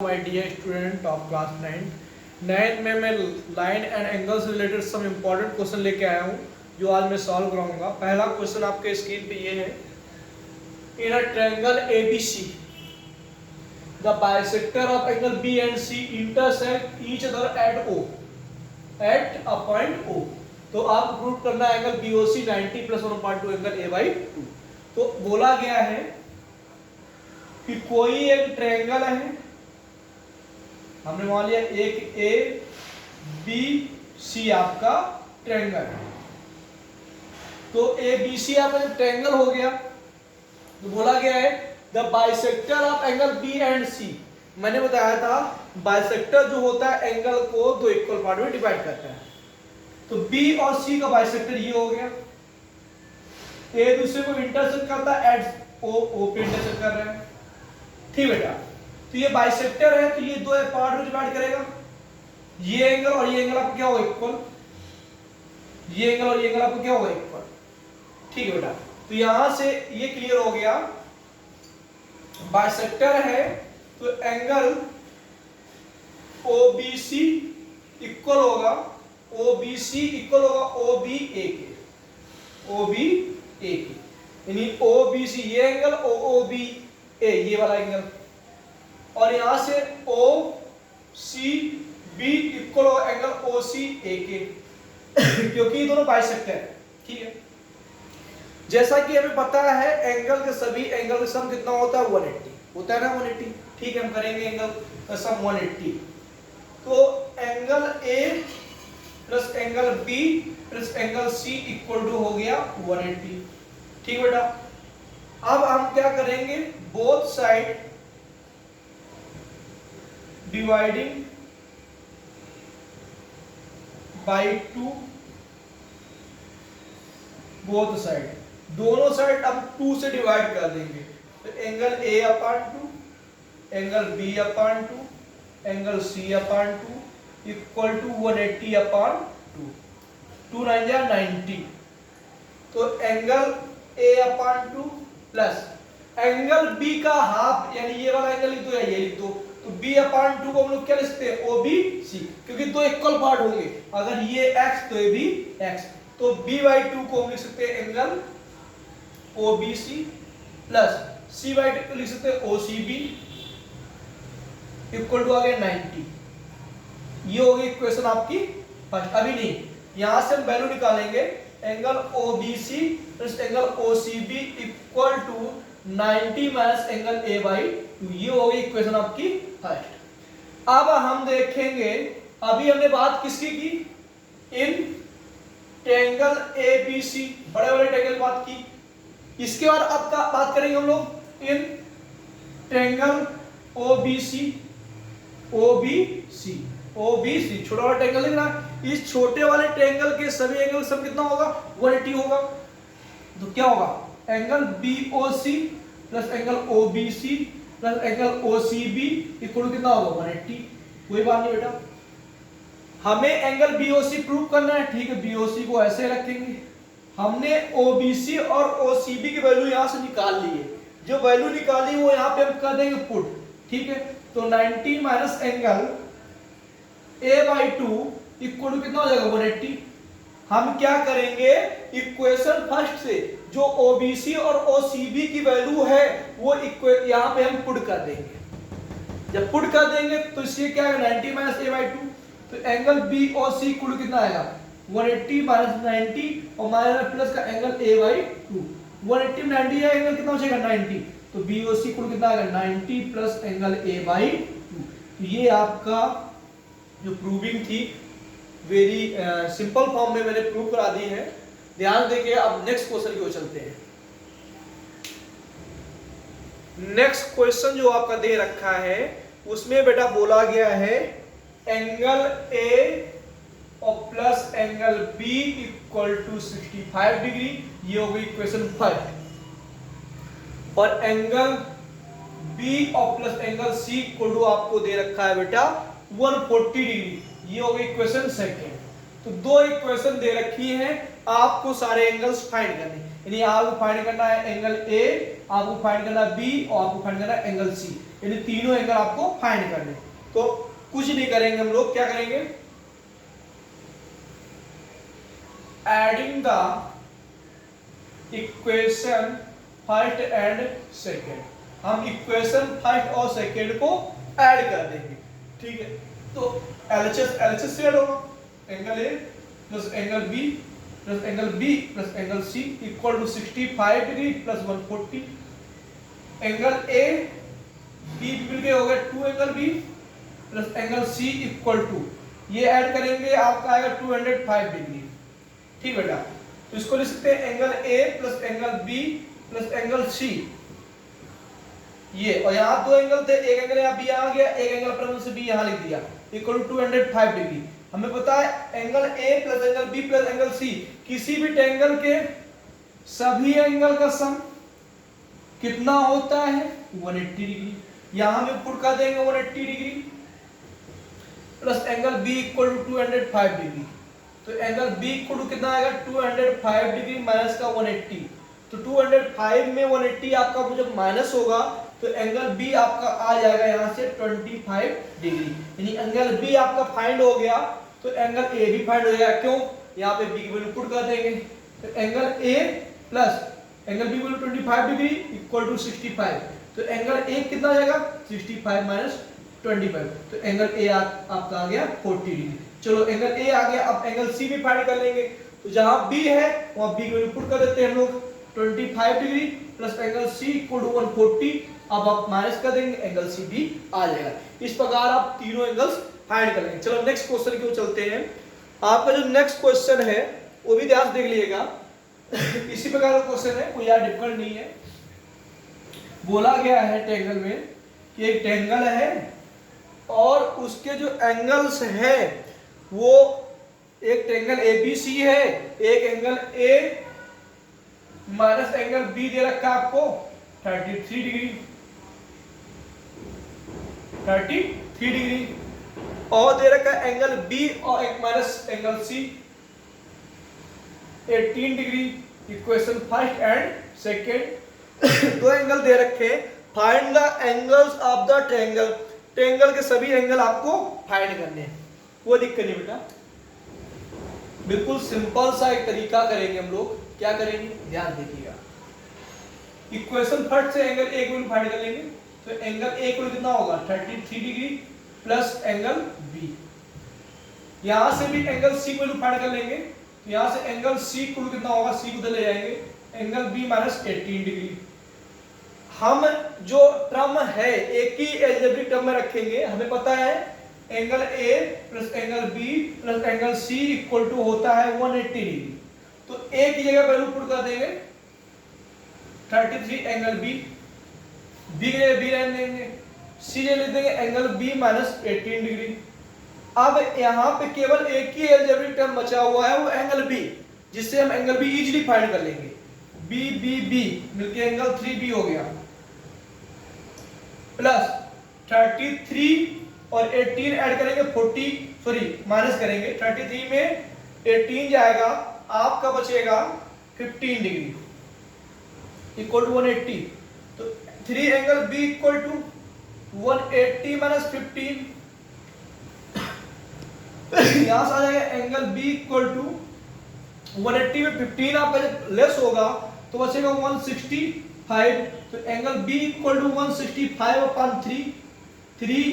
My dear student of class 9 में मैं line and angle से रिलेटेड सम इम्पोर्टेंट क्वेश्चन लेके आया हूँ जो आज मैं सॉल्व कराऊंगा। पहला क्वेश्चन आपके स्क्रीन पे ये है, in a triangle ABC the bisector of angle B and C intersect each other at a point O. तो आपको प्रूव करना है angle BOC 90 plus 1/2 angle A by 2। तो बोला गया है कि कोई एक ट्रायंगल है, हमने मान लिया एक ए बी सी आपका ट्रायंगल है। तो ए बी सी आपका जब ट्रायंगल हो गया तो बोला गया है the bisector of angle B and C. मैंने बताया था बाइसेक्टर जो होता है एंगल को दो इक्वल पार्ट में डिवाइड करता है। तो बी और सी का बाइसेक्टर ये हो गया, ए दूसरे को इंटरसेक्ट करता है एट ओ पे इंटरसेक्ट कर रहा है। ठीक बेटा, तो ये बाइसेक्टर है तो ये दो पार्ट में डिवाइड करेगा। ये एंगल और ये एंगल आपको क्या होगा इक्वल, ये एंगल और ये एंगल आपको क्या होगा इक्वल। ठीक है बेटा, तो यहां से ये क्लियर हो गया बाइसेक्टर है तो एंगल OBC इक्वल होगा OBC इक्वल होगा OBA के, OBA के, यानी OBC ये एंगल OOBA ये वाला एंगल, और यहां से OCB इक्वल होगा एंगल OCA के क्योंकि ये दोनों बाइसेक्टर है। ठीक है, जैसा कि हमें पता है एंगल के सभी एंगल का सम कितना होता है 180 होता है ना, 180। ठीक है, हम करेंगे एंगल का सम 180। तो angle A plus angle B plus angle C equal to हो गया 180। ठीक बेटा, अब हम क्या करेंगे, both side dividing by 2, both side, दोनों साइड अब 2 से डिवाइड कर देंगे। तो angle A upon 2, angle B upon 2, angle C upon 2 equal to 180 upon 2, 2 9 जा 90। तो angle A upon 2 plus angle B का हाफ, यानी ये वाला एंगल लिख दो या ये लिख दो। तो B अपान 2 को हम लोग क्या लिखते हैं OBC, क्योंकि दो इक्वल पार्ट होंगे, अगर ये x तो ये भी x। तो B बाई 2 को हम लिख सकते हैं angle OBC plus C by 2 को लिख सकते हैं OCB इक्वल टू आ गया 90। ये होगी इक्वेशन आपकी फर्स्ट। अभी नहीं, यहां से हम वैल्यू निकालेंगे, angle OBC plus angle OCB equal to 90 minus angle A by 2। ये होगी इक्वेशन आपकी फर्स्ट। अब हम देखेंगे, अभी हमने बात किसकी की, इन ट्रायंगल ABC, बड़े बड़े ट्रायंगल बात की। इसके बाद अब का बात करेंगे हम लोग इन ट्रायंगल OBC छोटा वाला ट्रायंगल लिख रहा, इस छोटे वाले ट्रायंगल के सभी एंगल सम कितना होगा 180 होगा। तो क्या होगा, angle BOC plus angle OBC plus angle OCB equal कितना होगा 180। कोई बात नहीं बेटा, हमें एंगल BOC प्रूव करना है। ठीक है, BOC को ऐसे रखेंगे, हमने OBC और OCB की वैल्यू यहां से निकाल ली है, जो वैल्यू निकाली वो यहां पे हम कर देंगे पुट। ठीक है, तो 90 minus angle A by 2 equal to कितना हो जाएगा 180। हम क्या करेंगे, इक्वेशन फर्स्ट से जो OBC और OCB की वैल्यू है वो यहां पे हम पुट कर देंगे। जब पुट कर देंगे तो इससे क्या है 90 माइनस A बाई 2, तो एंगल BOC इक्वल टू कितना आएगा 180 माइनस 90 और माइनस प्लस का एंगल A बाई 2। 180 में 90 है, एंगल कितना हो जाएगा 90, तो BOC इक्वल कितना आएगा 90 प्लस एंगल A बाई 2। तो ये आपका जो प्रूविंग थी वेरी सिंपल फॉर्म में मैंने प्रूव करा दी है। ध्यान देखिए, अब नेक्स्ट क्वेश्चन की ओर चलते हैं। नेक्स्ट क्वेश्चन जो आपका दे रखा है उसमें बेटा बोला गया है एंगल A और plus angle B equal to 65 degree. ये हो गई इक्वेशन फर्स्ट। और एंगल B और plus angle C equal to आपको दे रखा है बेटा 140 डिग्री। ये हो गई इक्वेशन सेकंड। तो दो इक्वेशन दे रखी हैं, आपको सारे एंगल्स फाइंड करने, यानी आपको फाइंड करना है एंगल A, आपको फाइंड करना है B और आपको फाइंड करना है एंगल C। यानी तीनों एंगल आपको फाइंड करने। तो कुछ नहीं करेंगे हम लोग, क्या करेंगे, adding the equation first and second, हम इक्वेशन फर्स्ट और सेकेंड को ऐड कर देंगे, ठीक है। तो एलएचएस से ऐड होगा, angle A plus angle B plus angle B plus angle C equal to 65 degree plus 140। Angle A B मिलके हो गया 2 angle B plus angle C equal to, ये ऐड करेंगे आपका आएगा 205 डिग्री, ठीक बेटा। तो इसको लिख सकते हैं angle A plus angle B plus angle C, ये, और यहाँ दो एंगल थे, एक एंगल यहाँ बी आ गया, एक एंगल पर से बी यहाँ लिख दिया, इक्वल टू 205 डिग्री। हमें पता है angle A plus angle B plus angle C, किसी भी ट्रायंगल के सभी एंगल का सम कितना होता है 180 डिग्री, यहां में पुट कर देंगे 180 degree plus angle B equal to 205 degree. तो एंगल बी इक्वल टू कितना आएगा 205 डिग्री माइनस का 180, तो 205 में 180 आपका जब माइनस होगा तो एंगल बी आपका आ जाएगा यहां से 25 डिग्री, यानी एंगल बी आपका फाइंड हो गया। तो एंगल ए भी फाइंड हो जाएगा, क्यों, यहाँ पे बी की वैल्यू पुट कर देंगे। तो angle A plus angle B value 25 degree equal to 65, तो एंगल ए कितना आ जाएगा 65 माइनस 25, तो एंगल ए आपका आ गया 40 डिग्री। चलो एंगल ए आ गया, अब एंगल सी भी फाइंड कर लेंगे। तो जहां बी है वहां बी की वैल्यू पुट कर देते हैं हम लोग, 25 degree plus angle C equal to 140, अब आप माइनस कर देंगे, एंगल सी भी आ जाएगा। इस प्रकार आप तीनों एंगल्स फाइंड कर लेंगे। चलो नेक्स्ट क्वेश्चन की ओर चलते हैं। आपका जो नेक्स्ट क्वेश्चन है वो भी ध्यान देख लीजिएगा, इसी प्रकार का क्वेश्चन है, कोई यार डिफिकल्ट नहीं है। बोला गया है ट्रायंगल में कि एक ट्रायंगल है और उसके जो एंगल्स है वो एक ट्रायंगल एबीसी है, एक angle A minus angle B दे रखा है आपको 33 डिग्री, 33 डिग्री, और दे रखा है एंगल बी और एक minus angle C 18 degree. Equation first and second, दो एंगल दे रखे, find the angles of the triangle, triangle के सभी एंगल आपको फाइंड करने हैं, वो दिक्कत नहीं बेटा, बिल्कुल सिंपल सा एक तरीका करेंगे हम लोग। क्या करेंगे, ध्यान देखिएगा। इक्वेशन फर्स्ट से एंगल ए को फाइंड कर लेंगे, तो एंगल ए को कितना होगा 33 डिग्री प्लस एंगल बी, यहां से भी एंगल सी को फाइंड कर लेंगे, तो यहां से एंगल सी को कितना होगा, सी को ले जाएंगे, एंगल बी माइनस 18 डिग्री। हम जो टर्म है एक ही एल्जेब्रिक टर्म में रखेंगे, हमें पता है angle A plus angle B plus angle C equal to होता है 180 डिग्री, तो ए की जगह वैल्यू पुट कर देंगे 33 एंगल बी, बी की जगह बी रहने देंगे, सी जगह लिख देंगे एंगल बी माइनस 18 डिग्री। अब यहां पे केवल एक ही एल्जेब्रिक टर्म बचा हुआ है, वो एंगल बी, जिससे हम एंगल बी इजीली फाइंड कर लेंगे। बी बी बी मिलके एंगल 3B हो गया, प्लस 33 और 18 ऐड करेंगे 40, सॉरी माइनस करेंगे, 33 में 18 जाएगा, आपका बचेगा 15 डिग्री इक्वल टू 180। तो 3 angle B equal to 180 minus 15, यहां से आ जाएगा एंगल बी इक्वल टू 180 में 15 आपका जब लेस होगा तो बचेगा 165, तो angle B equal to 165 upon 3, 3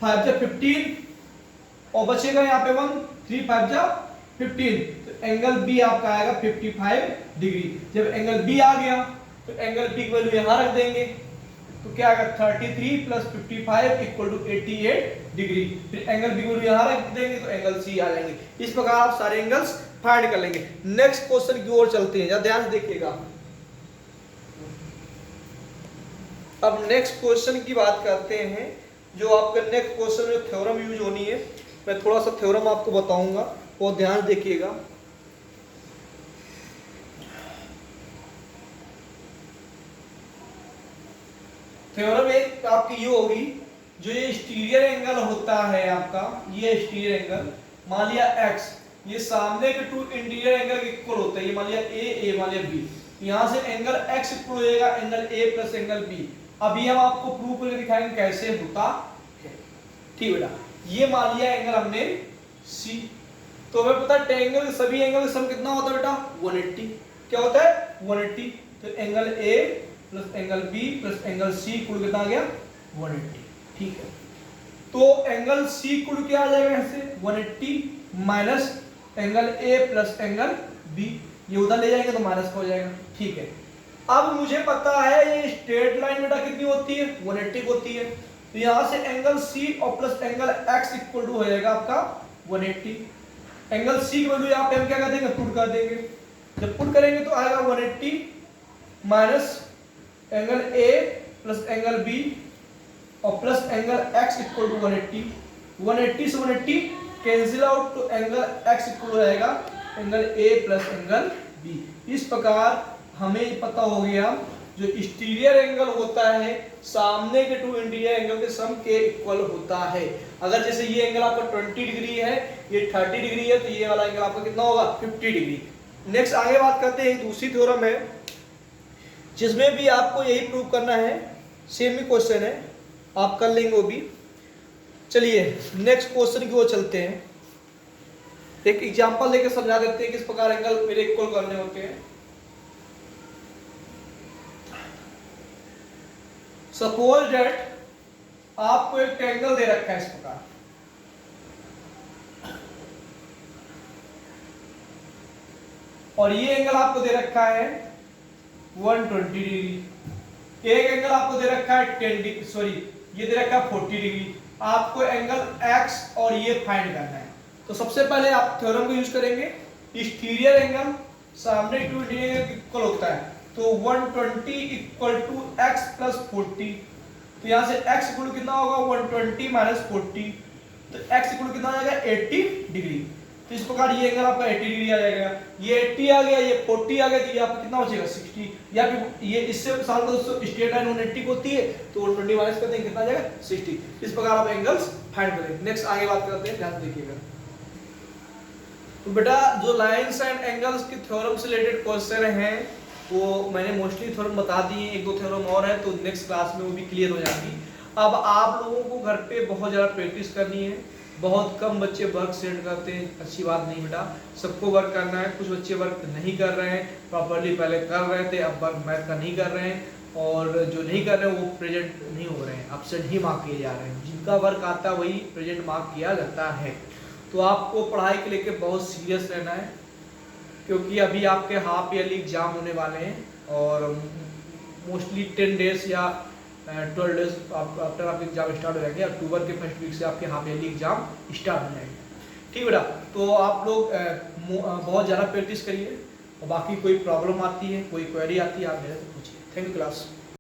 5 जा 15 और बचेगा यहाँ पे 1, 3 5 जा 15, तो एंगल बी आपका आएगा 55 डिग्री। जब एंगल बी आ गया तो एंगल बी की वैल्यू यहाँ रख देंगे, तो क्या आएगा 33 प्लस 55 इक्वल टू 88 डिग्री। फिर एंगल बी की वैल्यू यहाँ रख देंगे तो एंगल सी आ जाएंगे। इस प्रकार आप सारे एंगल्स फाइंड कर लेंगे। नेक्स्ट क्वेश्चन की ओर चलते हैं, ध्यान से देखिएगा। अब नेक्स्ट क्वेश्चन की बात करते हैं। जो आपका नेक्स्ट क्वेश्चन में थ्योरम यूज होनी है, मैं थोड़ा सा थ्योरम आपको बताऊंगा, वो ध्यान देखिएगा। थ्योरम एक आपकी ये होगी, जो ये स्टीरियर एंगल होता है आपका, ये स्टीरियर एंगल मान लिया x, ये सामने के टू इंटीरियर एंगल के इक्वल होता है, ये मान लिया a मान लिया b, यहां से एंगल x इक्वल हो जाएगा angle a plus angle b। अभी हम आपको प्रूव करके दिखाएंगे कैसे होता है। ठीक बेटा, ये मान लिया एंगल हमने सी, तो हमें पता है ट्रायंगल के सभी एंगल का सम कितना होता है बेटा 180। क्या होता है 180। तो angle A plus angle B plus angle C कुल कितना आ गया 180। ठीक है, तो एंगल सी कुल क्या आ जाएगा यहाँ से 180 minus angle A plus angle B, ये उधर ले जाएंगे तो माइनस हो जाएगा। ठीक है, अब मुझे पता है ये स्ट्रेट लाइन बेटा कितनी होती है 180 होती है, तो यहां से एंगल सी और plus angle X equal to हो जाएगा आपका 180। एंगल सी की वैल्यू यहाँ पे हम क्या कर देंगे पुट कर देंगे, जब पुट करेंगे तो आएगा 180 minus angle A plus angle B और plus angle X equal to 180। 180 से 180 कैंसिल आउट तो एंगल एक्स इक्वल हो जाएगा angle A plus angle B. इस प्रकार हमें पता हो गया जो एक्सटीरियर एंगल होता है सामने के टू इंटीरियर एंगल के सम के इक्वल होता है। अगर जैसे ये एंगल आपका 20 डिग्री है, ये 30 डिग्री है, तो ये वाला एंगल आपका कितना होगा 50 डिग्री। नेक्स्ट आगे बात करते हैं, दूसरी थ्योरम है जिसमें भी आपको यही प्रूव करना है, सेम ही क्वेश्चन है, आप कर लेंगे वो भी। चलिए नेक्स्ट क्वेश्चन की ओर चलते हैं, एक एग्जांपल लेकर समझा देते हैं किस प्रकार एंगल मेरे इक्वल करने होते हैं। सपोज दैट आपको एक ट्रायंगल दे रखा है इस प्रकार, और ये एंगल आपको दे रखा है 120 डिग्री, एक एंगल आपको दे रखा है 10 डिग्री, सॉरी ये दे रखा है 40 डिग्री। आपको एंगल x और ये फाइंड करना है। तो सबसे पहले आप थ्योरम को यूज करेंगे, एक्सटीरियर एंगल सामने टू इंटीरियर एंगल इक्वल होता है, तो 120 इक्वल टू x प्लस 40। तो यहाँ से x इक्वल कितना होगा 120 माइनस 40, तो x इक्वल कितना आ जाएगा 80 डिग्री। तो इस प्रकार ये एंगल आपका 80 डिग्री आ जाएगा, ये 80 आ गया, ये 40 आ गया, तो ये आपका कितना बचेगा 60। या फिर ये इससे साल का दोस्तों स्ट्रेट लाइन 180 होती है, तो 120 माइनस करते हैं कितना आ जाएगा 60। इस प्रकार आप एंगल्स फाइंड करें। नेक्स्ट आगे बात करते हैं, ध्यान देखिएगा। तो बेटा जो लाइंस एंड एंगल्स के थ्योरम से रिलेटेड क्वेश्चन हैं वो मैंने मोस्टली थ्योरम बता दिए, एक दो थ्योरम और है तो नेक्स्ट क्लास में वो भी क्लियर हो जाएगी। अब आप लोगों को घर पे बहुत ज़्यादा प्रैक्टिस करनी है, बहुत कम बच्चे वर्क सेंड करते हैं, अच्छी बात नहीं बेटा, सबको वर्क करना है। कुछ बच्चे वर्क नहीं कर रहे हैं प्रॉपरली, पहले कर रहे थे अब वर्क मैथ का नहीं कर रहे हैं, और जो नहीं कर रहे हैं वो प्रेजेंट नहीं हो रहे हैं, एब्सेंट ही मार्क किए जा रहे हैं। जिनका वर्क आता है वही प्रेजेंट मार्क किया जाता है। तो आपको पढ़ाई को लेकर बहुत सीरियस रहना है, क्योंकि अभी आपके हाफ ईयरली एग्जाम होने वाले हैं और मोस्टली 10 डेज या 12 डेज आफ्टर आपके एग्जाम स्टार्ट हो जाएंगे। अक्टूबर के फर्स्ट वीक से आपके हाफ ईयरली एग्जाम स्टार्ट हो जाएंगे। ठीक बेटा, तो आप लोग बहुत ज़्यादा प्रैक्टिस करिए, और बाकी कोई प्रॉब्लम आती है, कोई क्वेरी आती है, आप मेरे से पूछिए। Thank you class.